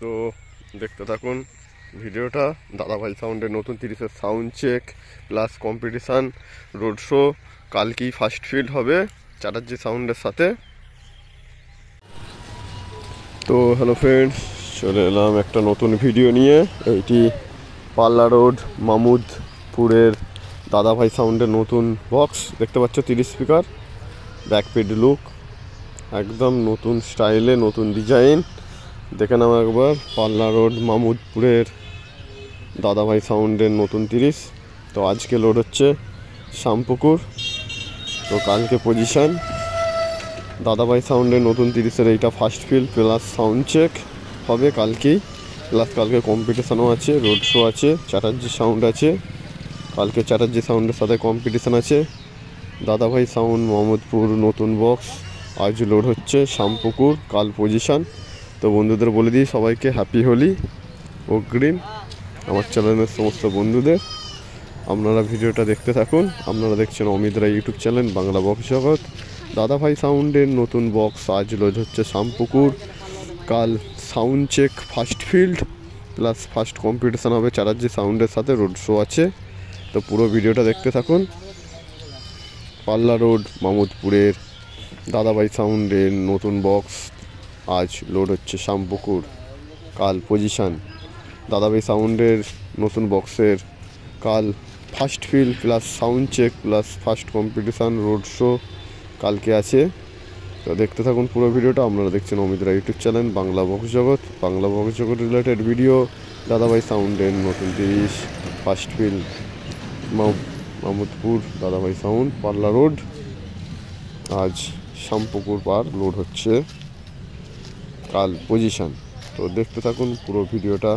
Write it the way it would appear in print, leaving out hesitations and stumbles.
তো দেখতে থাকুন ভিডিওটা। দাদাভাই সাউন্ডের নতুন 30-এর sound check plus competition road show কালকেই ফার্স্ট ফিল্ড হবে চ্যাটার্জি সাউন্ডের সাথে। তো হ্যালো ফ্রেন্ডস, চলে এলাম একটা নতুন ভিডিও নিয়ে। এইটি পাল্লা রোড মামুদপুরের দাদাভাই সাউন্ডের নতুন বক্স দেখতে পাচ্ছ, 30 স্পিকার, ব্যাকপিড লুক, একদম নতুন স্টাইলে, নতুন ডিজাইন। দেখে নাও একবার পাল্লা রোড মামুদপুরের দাদাভাই সাউন্ডের নতুন 30। তো আজকে লোড হচ্ছে শ্যামপুকুর, তো কালকে পজিশান। দাদাভাই সাউন্ডের নতুন 30-এর এইটা ফার্স্ট ফিল প্লাস সাউন্ড চেক হবে কালকেই, প্লাস কালকে কম্পিটিশানও আছে, রোড শো আছে, চ্যাটার্জি সাউন্ড আছে। কালকে চ্যাটার্জি সাউন্ডের সাথে কম্পিটিশান আছে। দাদাভাই সাউন্ড মোহাম্মদপুর নতুন বক্স আজ লোড হচ্ছে শ্যামপুকুর, কাল পজিশান। তো বন্ধুদের বলে দিই সবাইকে হ্যাপি হোলি অগ্রিম, আমার চ্যানেলের সমস্ত বন্ধুদের। আপনারা ভিডিওটা দেখতে থাকুন। আপনারা দেখছেন Amit Roy YouTube channel Bangla box জগৎ। দাদাভাই সাউন্ডের নতুন বক্স আজ লোড হচ্ছে শ্যামপুকুর, কাল sound check first field plus first competition হবে চ্যাটার্জি সাউন্ডের সাথে, রোড শো আছে। তো পুরো ভিডিওটা দেখতে থাকুন। পাল্লা রোড মামুদপুরের দাদাভাই সাউন্ডের নতুন বক্স আজ লোড হচ্ছে শ্যামপুকুর, কাল পজিশান। দাদাভাই সাউন্ডের নতুন বক্সের কাল ফার্স্ট ফিল plus sound check plus first competition road show কালকে আছে। তো দেখতে থাকুন পুরো ভিডিওটা। আপনারা দেখছেন Amit Roy YouTube channel Bangla box Jagat. Bangla box Jagat related video, দাদাভাই সাউন্ডের নতুন 30 ফার্স্ট ফিল মামুদপুর দাদাভাই সাউন্ড পাল্লা রোড আজ শ্যামপুকুর পার লোড হচ্ছে, কাল পজিশান। তো দেখতে থাকুন পুরো ভিডিওটা।